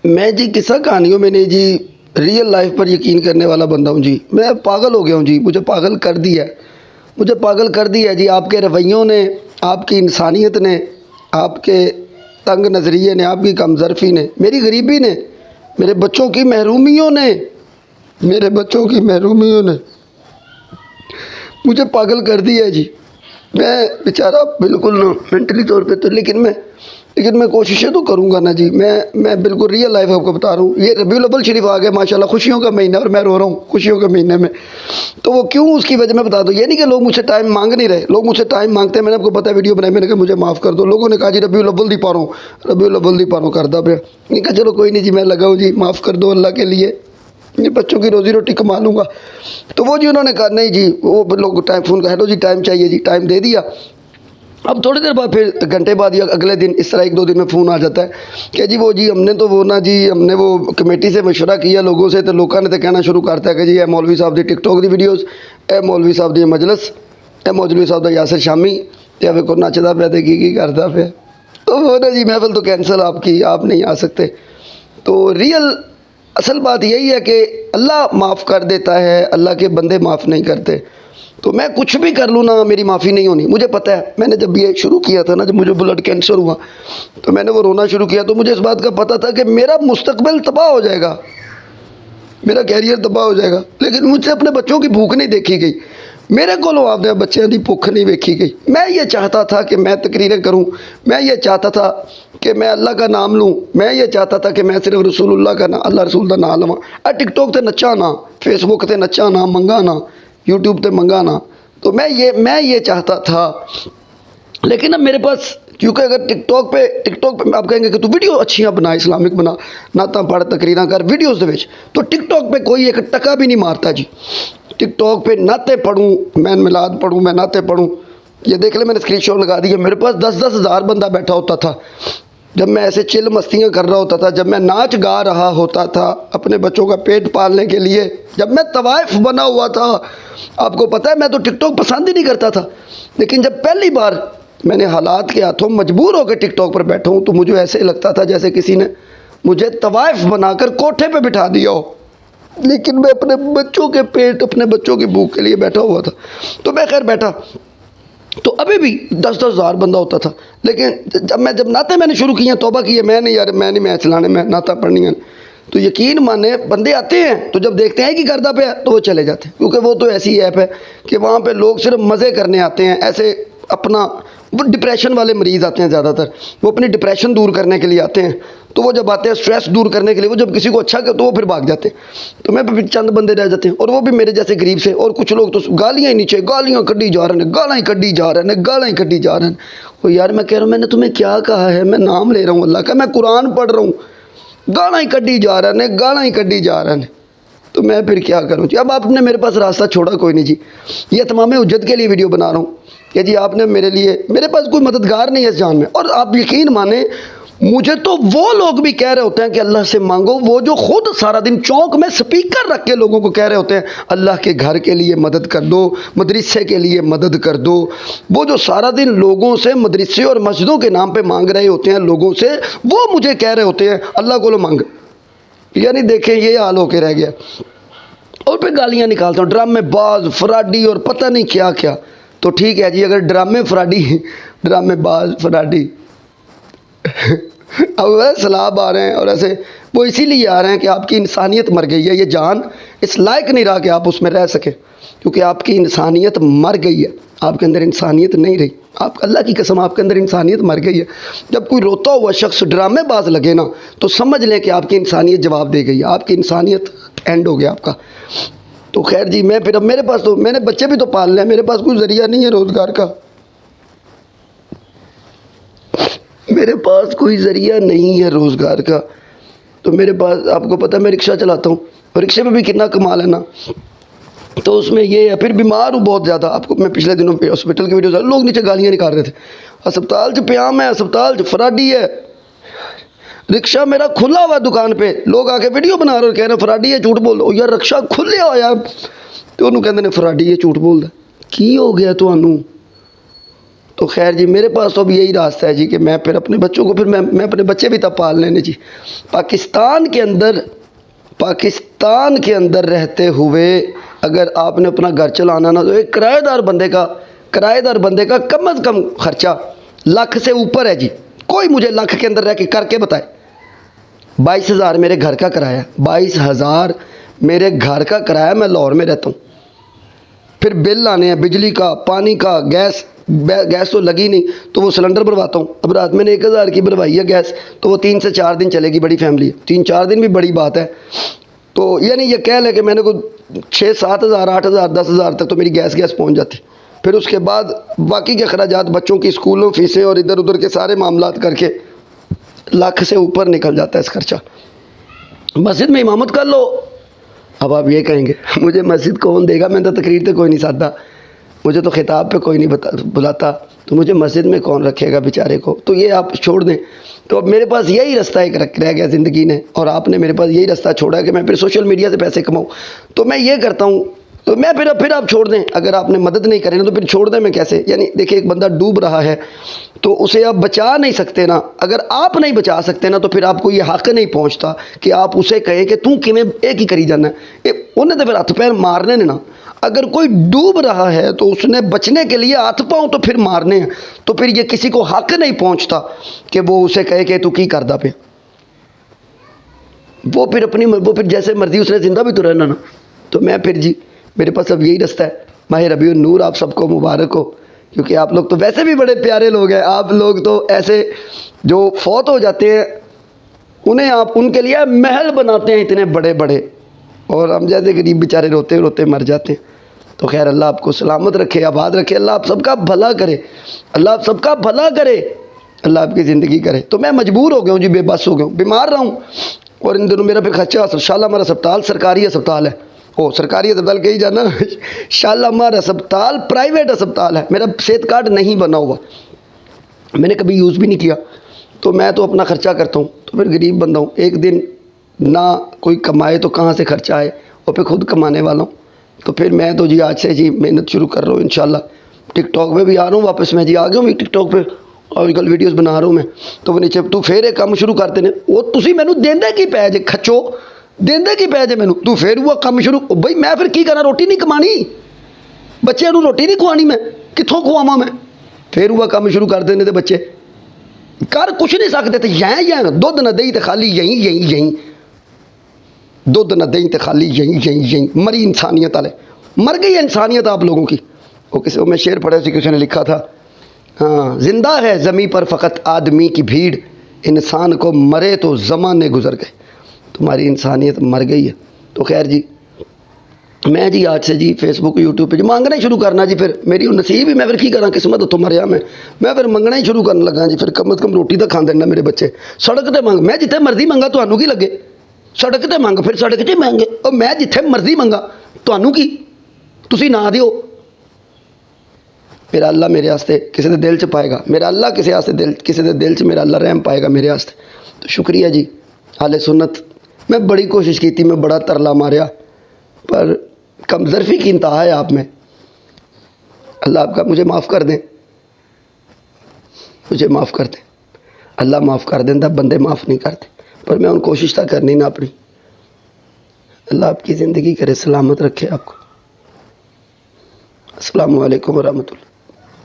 मैं जी किस्सा कहानियों में नहीं जी, रियल लाइफ पर यकीन करने वाला बंदा हूँ जी। मैं पागल हो गया हूँ जी, मुझे पागल कर दिया है। मुझे पागल कर दिया है जी आपके रवैयों ने, आपकी इंसानियत ने, आपके तंग नज़रिए ने, आपकी कमज़रफ़ी ने, मेरी गरीबी ने, मेरे बच्चों की महरूमियों ने, मेरे बच्चों की महरूमियों ने मुझे पागल कर दिया है जी। मैं बेचारा बिल्कुल मेंटली तौर पे तो, लेकिन मैं कोशिशें तो करूँगा ना जी। मैं बिल्कुल रियल लाइफ आपको बता रहा हूँ। ये रबीउल अव्वल शरीफ आ गया माशाल्लाह, खुशियों का महीना, और मैं रो रहा हूँ खुशियों के महीने में। तो वो क्यों, उसकी वजह मैं बता दूँ। ये नहीं कि लोग मुझसे टाइम मांग नहीं रहे, लोग मुझसे टाइम मांगते हैं। मैंने आपको पता है वीडियो बनाई, मैंने कहा मुझे माफ़ कर दो। लोगों ने कहा जी रबीउल अव्वल दी पा रहा हूँ, रबीउल अव्वल दी पा रहा हूँ, करदा पे। नहीं कहा चलो कोई नहीं जी, मैं लगाऊँ जी, माफ़ कर दो अल्लाह के लिए, ये बच्चों की रोज़ी रोटी कमा लूँगा। तो वो जी उन्होंने कहा नहीं जी, वो लोग टाइम फ़ोन का, हेलो जी टाइम चाहिए जी, टाइम दे दिया। अब थोड़ी देर बाद फिर घंटे बाद या अगले दिन इस तरह 1-2 दिन में फ़ोन आ जाता है कि जी वो जी हमने तो वो ना जी, हमने वो कमेटी से मशवरा किया लोगों से, तो लोगों ने तो कहना शुरू करता है कि जी ए मौलवी साहब दी टिकटॉक दी वीडियोज़, ए मौलवी साहब दी मजलिस, ए मौलवी साहब दा यासिर शामी, या वे को नचदा पे तो की करदा पे। तो वो ना जी महफिल तो कैंसिल आपकी, आप नहीं आ सकते। तो रियल असल बात यही है कि अल्लाह माफ़ कर देता है, अल्लाह के बंदे माफ़ नहीं करते। तो मैं कुछ भी कर लूँ ना, मेरी माफ़ी नहीं होनी। मुझे पता है, मैंने जब ये शुरू किया था ना, जब मुझे ब्लड कैंसर हुआ तो मैंने वो रोना शुरू किया, तो मुझे इस बात का पता था कि मेरा मुस्तकबिल तबाह हो जाएगा, मेरा कैरियर तबाह हो जाएगा। लेकिन मुझसे अपने बच्चों की भूख नहीं देखी गई, मेरे को अपने बच्चों की भूख नहीं देखी गई। मैं ये चाहता था कि मैं तकरीरें करूं, मैं ये चाहता था कि मैं अल्लाह का नाम लूं, मैं ये चाहता था कि मैं सिर्फ रसूलुल्लाह का नाम, अल्लाह रसूल का नाम लवां। टिकटॉक से नच्चा ना, फेसबुक से नच्चा ना, मंगा ना, यूट्यूब से मंगा ना। तो मैं ये चाहता था। लेकिन अब मेरे पास, क्योंकि अगर टिकटॉक पे आप कहेंगे कि तू वीडियो अच्छियाँ बना, इस्लामिक बना, नाता पढ़, तकरीरां कर वीडियोज़ दे विच, तो टिकटॉक पे कोई एक टका भी नहीं मारता जी। टिकटॉक पे नाते पढ़ूँ, मैं मिलाद पढ़ूँ, मैं नाते पढ़ूँ, ये देख ले मैंने स्क्रीनशॉट लगा दिया। मेरे पास 10-10 हज़ार बंदा बैठा होता था जब मैं ऐसे चिल मस्तियाँ कर रहा होता था, जब मैं नाच गा रहा होता था अपने बच्चों का पेट पालने के लिए, जब मैं तवाइफ बना हुआ था। आपको पता है मैं तो टिकटॉक पसंद ही नहीं करता था, लेकिन जब पहली बार मैंने हालात के हाथों मजबूर होकर टिकटॉक पर बैठा हूँ, तो मुझे ऐसे लगता था जैसे किसी ने मुझे तवाइफ बनाकर कोठे पे बिठा दिया हो। लेकिन मैं अपने बच्चों के पेट, अपने बच्चों की भूख के लिए बैठा हुआ था। तो मैं खैर बैठा, तो अभी भी 10-10 हज़ार बंदा होता था। लेकिन जब नाते मैंने शुरू किया, तौबा की है, मैं नहीं मैच चलाने, मैं नाता पढ़नी है, तो यकीन माने बंदे आते हैं, तो जब देखते हैं कि गर्दा पे है तो वो चले जाते हैं। क्योंकि वो तो ऐसी ऐप है कि वहाँ पे लोग सिर्फ मज़े करने आते हैं, ऐसे अपना, वो डिप्रेशन वाले मरीज़ आते हैं ज़्यादातर, वो अपनी डिप्रेशन दूर करने के लिए आते हैं। तो वो जब आते हैं स्ट्रेस दूर करने के लिए, वो जब किसी को अच्छा कर तो वो फिर भाग जाते हैं। तो मैं फिर चंद बंदे रह जाते हैं, और वो भी मेरे जैसे गरीब से। और कुछ लोग तो गालियाँ ही नीचे, गालियाँ कड्डी जा रहे हैं, गालाँ ही कड्डी जा रहे हैं, गालाँ ही कड्डी जा रहे हैं। वो यार मैं कह रहा हूँ मैंने तुम्हें क्या कहा है, मैं नाम ले रहा हूँ अल्लाह का, मैं कुरान पढ़ रहा हूँ, गालाँ ही कड्डी जा रहे हैं, गालाँ ही कड्डी जा रहे हैं। तो मैं फिर क्या करूँ जी। अब आपने मेरे पास रास्ता छोड़ा कोई नहीं जी, ये तमाम उज्जत के लिए वीडियो बना रहा हूँ कि जी आपने मेरे लिए, मेरे पास कोई मददगार नहीं है इस जान में। और आप यकीन माने, मुझे तो वो लोग भी कह रहे होते हैं कि अल्लाह से मांगो, वो जो खुद सारा दिन चौक में स्पीकर रख के लोगों को कह रहे होते हैं अल्लाह के घर के लिए मदद कर दो, मदरसे के लिए मदद कर दो। वो जो सारा दिन लोगों से मदरसे और मस्जिदों के नाम पे मांग रहे होते हैं लोगों से, वो मुझे कह रहे होते हैं अल्लाह को लो मांग। यानी देखें ये हाल होके रह गया। और फिर गालियाँ निकालता हूँ, ड्रामेबाज, फराडी और पता नहीं क्या क्या। तो ठीक है जी, अगर ड्रामेबाज, फराडी अब वह सलाब आ रहे हैं, और ऐसे वो इसीलिए आ रहे हैं कि आपकी इंसानियत मर गई है। ये जान इस लायक नहीं रहा कि आप उसमें रह सकें, क्योंकि आपकी इंसानियत मर गई है, आपके अंदर इंसानियत नहीं रही। आप, अल्लाह की कसम, आपके अंदर इंसानियत मर गई है। जब कोई रोता हुआ शख्स ड्रामेबाज लगे ना, तो समझ लें कि आपकी इंसानियत जवाब दे गई है, आपकी इंसानियत एंड हो गया आपका। तो खैर जी, मैं फिर, अब मेरे पास तो, मैंने बच्चे भी तो पाल रहे हैं, मेरे पास कोई ज़रिया नहीं है रोज़गार का, मेरे पास कोई ज़रिया नहीं है रोज़गार का। तो मेरे पास, आपको पता है मैं रिक्शा चलाता हूँ, और रिक्शे में भी कितना कमाल है ना। तो उसमें ये है, फिर बीमार हूँ बहुत ज़्यादा। आपको मैं पिछले दिनों पे हॉस्पिटल की वीडियो, लोग नीचे गालियाँ निकाल रहे थे, अस्पताल च प्याम है, अस्पताल च फराडी है। रिक्शा मेरा खुला हुआ दुकान पे, लोग आके वीडियो बना रहे और कह रहे फराडी है, झूठ बोल दो यार, रिक्शा खुले हो यार, तो उन्होंने कहते ने फराडी है, झूठ बोलदा। की हो गया तुहानू? تو خیر جی میرے پاس تو اب یہی راستہ ہے جی کہ میں پھر اپنے بچوں کو پھر میں اپنے بچے بھی تب پال لینے جی۔ پاکستان کے اندر رہتے ہوئے اگر آپ نے اپنا گھر چلانا نا تو ایک کرایہ دار بندے کا کم از کم خرچہ لاکھ سے اوپر ہے جی۔ کوئی مجھے لاکھ کے اندر رہ کے کر کے بتائے۔ 22,000 میرے گھر کا کرایہ، 22,000 میرے گھر کا کرایہ، میں لاہور میں رہتا ہوں۔ پھر بل آنے ہیں بجلی کا، پانی کا، گیس تو لگی نہیں تو وہ سلنڈر بھرواتا ہوں۔ اب رات میں نے 1,000 کی بھروائی ہے گیس، تو وہ 3 سے 4 دن چلے گی، بڑی فیملی ہے، 3-4 دن بھی بڑی بات ہے۔ تو یعنی یہ کہہ لیں کہ میں نے کوئی 6-7,000 8,000 10,000 تک تو میری گیس پہنچ جاتی۔ پھر اس کے بعد باقی کے اخراجات، بچوں کی اسکولوں فیسیں اور ادھر ادھر کے سارے معاملات کر کے لاکھ سے اوپر نکل جاتا ہے اس خرچہ۔ مسجد میں امامت کر لو، اب آپ یہ کہیں گے مجھے مسجد کون دے گا، میں تو تقریر پہ کوئی نہیں ساتھتا، مجھے تو خطاب پہ کوئی نہیں بلاتا، تو مجھے مسجد میں کون رکھے گا بیچارے کو، تو یہ آپ چھوڑ دیں۔ تو اب میرے پاس یہی رستہ ایک رہ گیا زندگی نے، اور آپ نے میرے پاس یہی رستہ چھوڑا کہ میں پھر سوشل میڈیا سے پیسے کماؤں۔ تو میں یہ کرتا ہوں، تو میں پھر آپ چھوڑ دیں، اگر آپ نے مدد نہیں کریں تو پھر چھوڑ دیں میں کیسے؟ یعنی دیکھیں ایک بندہ ڈوب رہا ہے تو اسے آپ بچا نہیں سکتے نا، اگر آپ نہیں بچا سکتے نا تو پھر آپ کو یہ حق نہیں پہنچتا کہ آپ اسے کہیں کہ تم کیویں ایک ہی کری جانا ہے، انہیں تو پھر ہاتھ پیر مارنے نے نا۔ اگر کوئی ڈوب رہا ہے تو اس نے بچنے کے لیے ہاتھ پاؤں تو پھر مارنے ہیں، تو پھر یہ کسی کو حق نہیں پہنچتا کہ وہ اسے کہے کہ تو کی کردہ پہ، وہ پھر جیسے مرضی اس نے زندہ بھی تو رہنا نا۔ تو میں پھر جی میرے پاس اب یہی رستہ ہے۔ ماہ ربیع النور آپ سب کو مبارک ہو، کیونکہ آپ لوگ تو ویسے بھی بڑے پیارے لوگ ہیں۔ آپ لوگ تو ایسے جو فوت ہو جاتے ہیں انہیں آپ ان کے لیے محل بناتے ہیں اتنے بڑے بڑے، اور ہم جیسے غریب بیچارے روتے روتے مر جاتے ہیں۔ تو خیر اللہ آپ کو سلامت رکھے، آباد رکھے، اللہ آپ سب کا بھلا کرے، اللہ آپ سب کا بھلا کرے، اللہ آپ کی زندگی کرے۔ تو میں مجبور ہو گیا ہوں جی، بے بس ہو گیا ہوں، بیمار رہا ہوں، اور ان دنوں میرا پھر خرچہ شالامار ہسپتال سرکاری ہسپتال ہے، سرکاری ہسپتال کہیں جانا، شالامار ہسپتال پرائیویٹ ہسپتال ہے، میرا صحت کارڈ نہیں بنا ہوا، میں نے کبھی یوز بھی نہیں کیا، تو میں تو اپنا خرچہ کرتا ہوں، تو پھر غریب بندہ ہوں، ایک دن نہ کوئی کمائے تو کہاں سے خرچہ آئے، اور پھر خود کمانے والا ہوں۔ تو پھر میں تو جی آج سے جی محنت شروع کر رہا ہوں انشاءاللہ۔ ٹک ٹاک پہ بھی آ رہا ہوں واپس، میں جی آ گیا ہوں ٹک ٹاک پہ، اور کل ویڈیوز بنا رہا ہوں میں۔ تو وہ نیچے تو پھر ایک کام شروع کرتے ہیں، وہ تسی مینوں دیندے کی پے جے کھچو، دیندے کی پے جے مینوں، تو پھر وہ کام شروع، بھائی میں پھر کی کرنا، روٹی نہیں کمانی، بچے نوں روٹی نہیں کھوانی، میں کتھوں کھواواں میں؟ پھر وہ کام شروع کر دینے تے بچے کر کچھ نہیں سکتے تے یہیں دودھ نہ دئی تے خالی یہیں دودھ نہ دیں تے خالی یہیں مری انسانیت والے، مر گئی انسانیت آپ لوگوں کی۔ وہ میں شعر پڑھا سی، کسی نے لکھا تھا، ہاں زندہ ہے زمیں پر فقط آدمی کی بھیڑ، انسان کو مرے تو زمانے گزر گئے، تمہاری انسانیت مر گئی ہے۔ تو خیر جی میں جی آج سے جی فیس بک یوٹیوب پہ جی مانگنا ہی شروع کرنا جی، پھر میری نصیب ہی، میں پھر کی کراں، قسمت تو مریا میں پھر منگنا ہی شروع کرنے لگا جی، پھر کم از کم روٹی تو کھان دینا میرے بچے، سڑک تے منگ، میں جتھے مرضی منگا تانوں کی لگے، سڑک تے منگ پھر سڑک 'ਚ منگے، اور میں جتھے مرضی منگا تانوں کی، تسی نہ دیو، میرا اللہ میرے واسطے کسی دے دل 'ਚ پائے گا، میرا اللہ کسی دے دل 'ਚ میرا اللہ رحم پائے گا میرے واسطے۔ تو شکریہ جی اہل سنت، میں بڑی کوشش کی تھی، میں بڑا ترلا ماریا، پر کم ظرفی کی انتہا ہے آپ میں، اللہ آپ کا مجھے معاف کر دیں، مجھے معاف کر دیں، اللہ معاف کر دیں، بندے معاف نہیں کرتے، پر میں ان کوشش تھا کرنی نہ اپنی۔ اللہ آپ کی زندگی کرے، سلامت رکھے آپ کو۔ السلام علیکم ورحمۃ اللہ۔